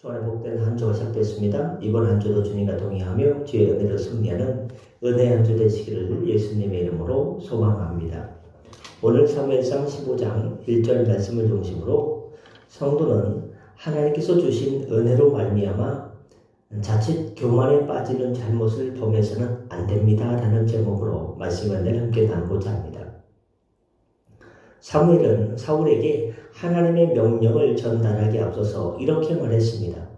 주안의 복된 한 주가 시작됐습니다. 이번 한 주도 주님과 동행하며 주의 은혜로 승리하는 은혜 한 주 되시기를 예수님의 이름으로 소망합니다. 오늘 사무엘상 15장 1절 말씀을 중심으로 성도는 하나님께서 주신 은혜로 말미암아 자칫 교만에 빠지는 잘못을 범해서는 안 됩니다. 라는 제목으로 말씀 은혜를 함께 나누고자 합니다. 사무엘은 사울에게 하나님의 명령을 전달하기 앞서서 이렇게 말했습니다.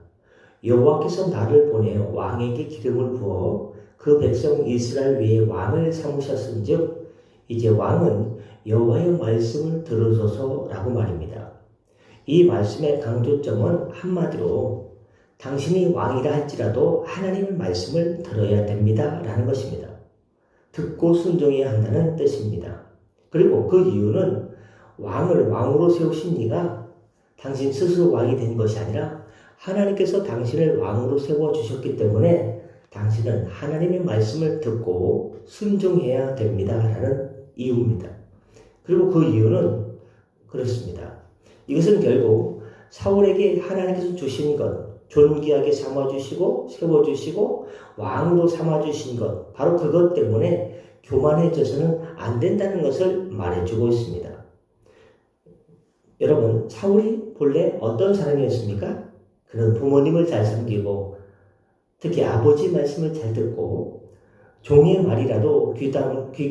여호와께서 나를 보내어 왕에게 기름을 부어 그 백성 이스라엘 위에 왕을 삼으셨은즉 이제 왕은 여호와의 말씀을 들으소서라고 말입니다. 이 말씀의 강조점은 한마디로 당신이 왕이라 할지라도 하나님의 말씀을 들어야 됩니다. 라는 것입니다. 듣고 순종해야 한다는 뜻입니다. 그리고 그 이유는 왕을 왕으로 세우신 이가 당신 스스로 왕이 된 것이 아니라 하나님께서 당신을 왕으로 세워주셨기 때문에 당신은 하나님의 말씀을 듣고 순종해야 됩니다. 라는 이유입니다. 그리고 그 이유는 그렇습니다. 이것은 결국 사울에게 하나님께서 주신 것, 존귀하게 삼아주시고 세워주시고 왕으로 삼아주신 것, 바로 그것 때문에 교만해져서는 안 된다는 것을 말해주고 있습니다. 여러분, 사울이 본래 어떤 사람이었습니까? 그는 부모님을 잘 섬기고 특히 아버지 말씀을 잘 듣고 종의 말이라도 귀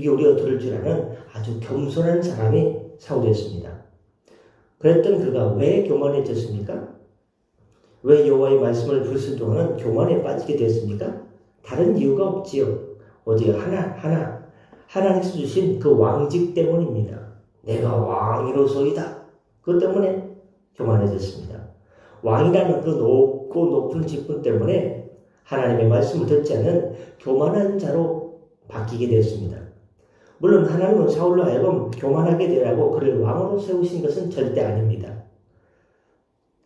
기울여 들을 줄 아는 아주 겸손한 사람이 사울이었습니다. 그랬던 그가 왜 교만해졌습니까? 왜 여호와의 말씀을 불순종하는 교만에 빠지게 되었습니까? 다른 이유가 없지요. 오직 하나님께서 주신 그 왕직 때문입니다. 내가 왕이로소이다. 그것 때문에 교만해졌습니다. 왕이라는 그 높고 높은 직분 때문에 하나님의 말씀을 듣지 않는 교만한 자로 바뀌게 되었습니다. 물론 하나님은 사울로 하여금 교만하게 되라고 그를 왕으로 세우신 것은 절대 아닙니다.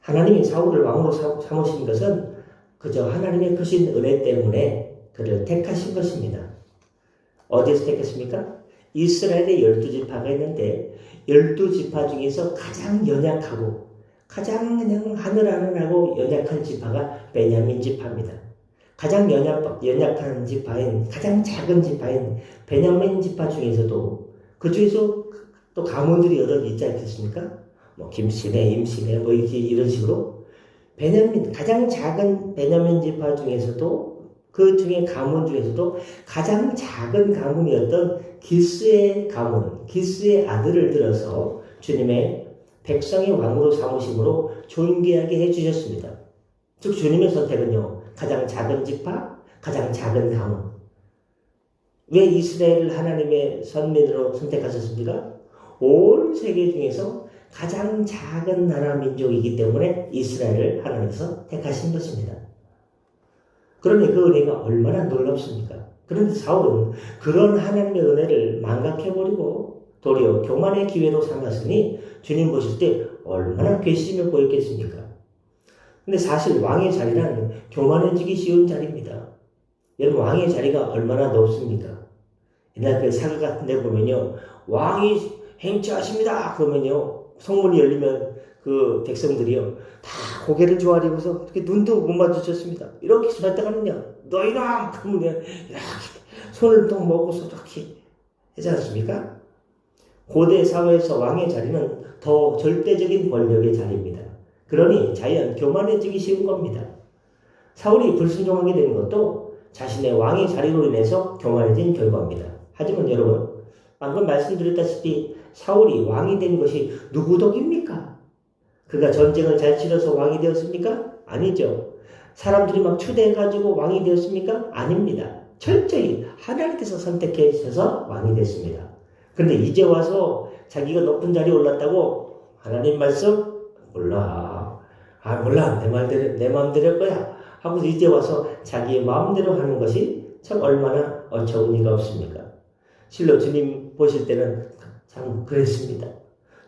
하나님이 사울을 왕으로 삼으신 것은 그저 하나님의 크신 은혜 때문에 그를 택하신 것입니다. 어디에서 택했습니까? 이스라엘의 12지파가 있는데 12지파 중에서 가장 연약하고 가장 그냥 하늘하늘하고 연약한 지파가 베냐민 지파입니다. 가장 연약한 지파인 가장 작은 지파인 베냐민 지파 중에서도 그 중에서 또 가문들이 여러 있지 않겠습니까? 뭐 김씨네, 임씨네 뭐 이런 식으로 가장 작은 베냐민 지파 중에서도 그 중에 가문 중에서도 가장 작은 가문이었던 기스의 가문, 기스의 아들을 들어서 주님의 백성의 왕으로 삼으심으로 존귀하게 해주셨습니다. 즉 주님의 선택은요, 가장 작은 지파, 가장 작은 가문. 왜 이스라엘을 하나님의 선민으로 선택하셨습니까? 온 세계 중에서 가장 작은 나라 민족이기 때문에 이스라엘을 하나님께서 택하신 것입니다. 그러니 그 은혜가 얼마나 놀랍습니까? 그런데 사울은 그런 하나님의 은혜를 망각해버리고 도리어 교만의 기회로 삼았으니 주님 보실 때 얼마나 괘씸해 보였겠습니까? 근데 사실 왕의 자리란 교만해지기 쉬운 자리입니다. 여러분, 왕의 자리가 얼마나 높습니까? 옛날 그 사극 같은 데 보면요, 왕이 행차하십니다 그러면요, 성문이 열리면 그 백성들이요 다 고개를 조아리고서 이렇게 눈도 못 마주쳤습니다. 이렇게 설득하느냐, 너희랑 그러면 이렇게 손을 또 먹고서 이렇게 하지 않습니까? 고대 사회에서 왕의 자리는 더 절대적인 권력의 자리입니다. 그러니 자연 교만해지기 쉬운 겁니다. 사울이 불순종하게 된 것도 자신의 왕의 자리로 인해서 교만해진 결과입니다. 하지만 여러분, 방금 말씀드렸다시피 사울이 왕이 된 것이 누구 덕입니까? 그가 전쟁을 잘 치러서 왕이 되었습니까? 아니죠. 사람들이 막 추대해가지고 왕이 되었습니까? 아닙니다. 철저히 하나님께서 선택해 주셔서 왕이 됐습니다. 그런데 이제 와서 자기가 높은 자리에 올랐다고 하나님 말씀? 몰라. 몰라. 내 마음대로 할 거야. 하고서 이제 와서 자기의 마음대로 하는 것이 참 얼마나 어처구니가 없습니까? 실로 주님 보실 때는 참 그랬습니다.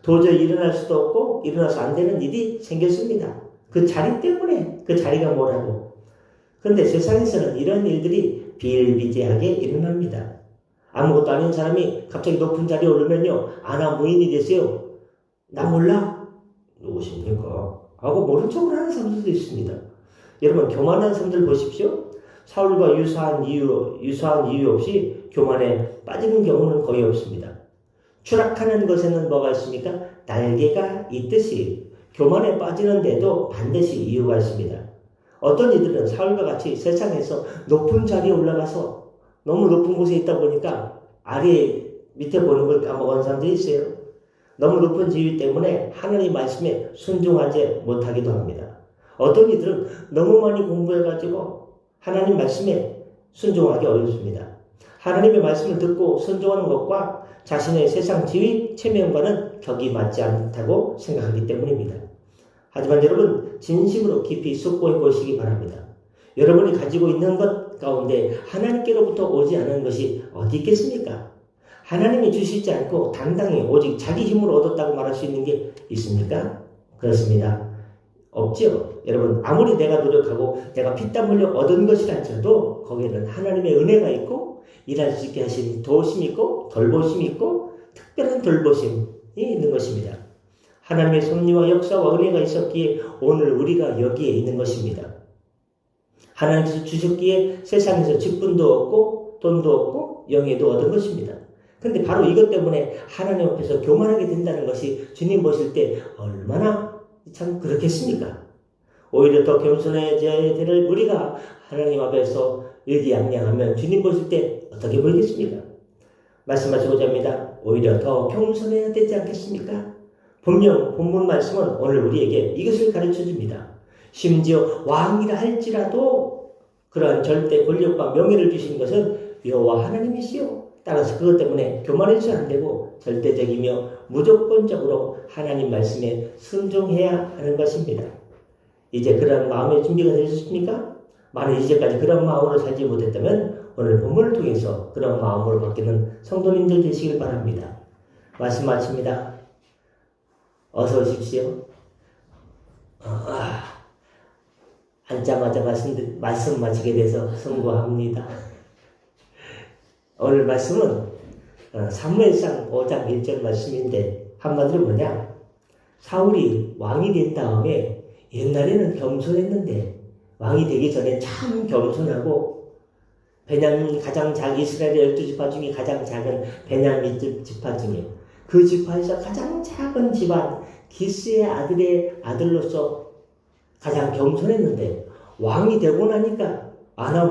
도저히 일어날 수도 없고 일어나서 안 되는 일이 생겼습니다. 그 자리 때문에, 그 자리가 뭐라고. 그런데 세상에서는 이런 일들이 비일비재하게 일어납니다. 아무것도 아닌 사람이 갑자기 높은 자리에 오르면요, 아나무인이 되세요. 나 몰라? 누구십니까? 하고 모른 척을 하는 사람들도 있습니다. 여러분 교만한 사람들 보십시오. 사울과 유사한 이유 없이 교만에 빠지는 경우는 거의 없습니다. 추락하는 것에는 뭐가 있습니까? 날개가 있듯이 교만에 빠지는데도 반드시 이유가 있습니다. 어떤 이들은 사울과 같이 세상에서 높은 자리에 올라가서 너무 높은 곳에 있다 보니까 밑에 보는 걸 까먹은 사람들이 있어요. 너무 높은 지위 때문에 하나님 말씀에 순종하지 못하기도 합니다. 어떤 이들은 너무 많이 공부해가지고 하나님 말씀에 순종하기 어렵습니다. 하나님의 말씀을 듣고 순종하는 것과 자신의 세상 지위, 체면과는 격이 맞지 않다고 생각하기 때문입니다. 하지만 여러분 진심으로 깊이 숙고해 보시기 바랍니다. 여러분이 가지고 있는 것 가운데 하나님께로부터 오지 않은 것이 어디 있겠습니까? 하나님이 주시지 않고 당당히 오직 자기 힘으로 얻었다고 말할 수 있는 게 있습니까? 그렇습니다. 없죠. 여러분 아무리 내가 노력하고 내가 피땀 흘려 얻은 것이라 할지라도 거기에는 하나님의 은혜가 있고 일할 수 있게 하신 도우심이 있고 돌보심이 있고 특별한 돌보심이 있는 것입니다. 하나님의 섭리와 역사와 은혜가 있었기에 오늘 우리가 여기에 있는 것입니다. 하나님께서 주셨기에 세상에서 직분도 얻고 돈도 얻고 영예도 얻은 것입니다. 근데 바로 이것 때문에 하나님 앞에서 교만하게 된다는 것이 주님 보실 때 얼마나 참 그렇겠습니까? 오히려 더 겸손해져야 될 우리가 하나님 앞에서 일기양양하면 주님 보실 때 어떻게 보이겠습니까? 말씀하시고자 합니다. 오히려 더 겸손해야 되지 않겠습니까? 분명 본문 말씀은 오늘 우리에게 이것을 가르쳐 줍니다. 심지어 왕이라 할지라도 그러한 절대 권력과 명예를 주신 것은 여호와 하나님이시요. 따라서 그것 때문에 교만해서는 안 되고 절대적이며 무조건적으로 하나님 말씀에 순종해야 하는 것입니다. 이제 그런 마음의 준비가 되셨습니까? 만약 이제까지 그런 마음으로 살지 못했다면 오늘 본문을 통해서 그런 마음으로 바뀌는 성도님들 되시길 바랍니다. 말씀 마칩니다. 어서 오십시오. 앉자마자 말씀 마치게 돼서 송구합니다. 오늘 말씀은 사무엘상 5장 1절 말씀인데 한마디로 뭐냐? 사울이 왕이 된 다음에 옛날에는 겸손했는데 왕이 되기 전에 참 겸손하고 베냐민 이스라엘의 12지파 중에 가장 작은 베냐민 지파 중에 그 지파에서 가장 작은 집안 기스의 아들로서 가장 겸손했는데 왕이 되고 나니까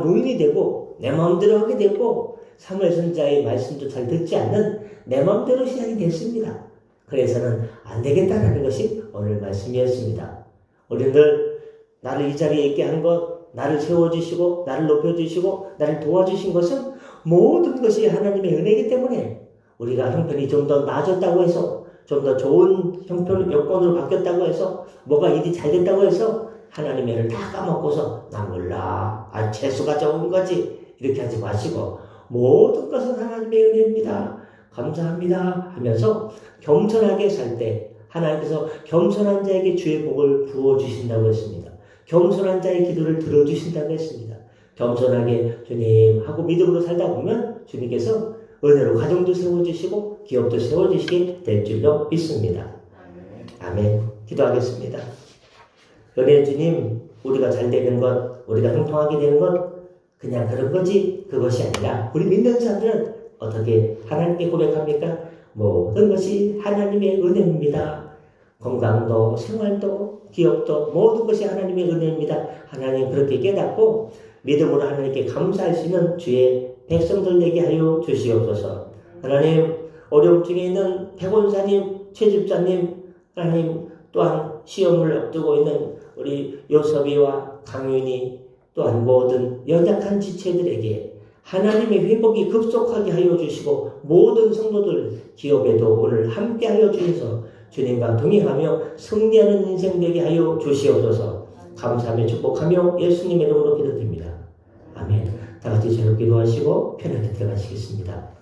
무인이 되고 내 마음대로 하게 되고 사무엘 선지자의 말씀도 잘 듣지 않는 내 마음대로 시작이 됐습니다. 그래서는 안 되겠다라는 것이 오늘 말씀이었습니다. 우리들 나를 이 자리에 있게 한 것, 나를 세워주시고 나를 높여주시고 나를 도와주신 것은 모든 것이 하나님의 은혜이기 때문에 우리가 형편이 좀 더 나아졌다고 해서 좀 더 좋은 형편 여건으로 바뀌었다고 해서 뭐가 일이 잘 됐다고 해서 하나님의 은혜를 다 까먹고서 나 몰라 재수가 좋은 거지 이렇게 하지 마시고 모든 것은 하나님의 은혜입니다. 감사합니다 하면서 겸손하게 살 때 하나님께서 겸손한 자에게 주의 복을 부어주신다고 했습니다. 겸손한 자의 기도를 들어주신다고 했습니다. 겸손하게 주님 하고 믿음으로 살다 보면 주님께서 은혜로 가정도 세워주시고 기업도 세워주시게 될 줄로 믿습니다. 아멘. 기도하겠습니다. 은혜 주님, 우리가 잘 되는 것, 우리가 형통하게 되는 것 그냥 그런 거지 그것이 아니라 우리 믿는 사람들은 어떻게 하나님께 고백합니까? 모든 것이 하나님의 은혜입니다. 건강도 생활도 기업도 모든 것이 하나님의 은혜입니다. 하나님 그렇게 깨닫고 믿음으로 하나님께 감사할 수 있는 주의 백성들 되게 하여 주시옵소서. 하나님 어려움 중에 있는 백원사님, 최집사님, 하나님 또한 시험을 앞두고 있는 우리 요섭이와 강윤이 또한 모든 연약한 지체들에게 하나님의 회복이 급속하게 하여 주시고 모든 성도들 기업에도 오늘 함께 하여 주셔서 주님과 동행하며 승리하는 인생 되게 하여 주시옵소서. 감사하며 축복하며 예수님의 이름으로 기도드립니다. 아멘. 다 같이 저녁 기도하시고 편하게 들어가시겠습니다.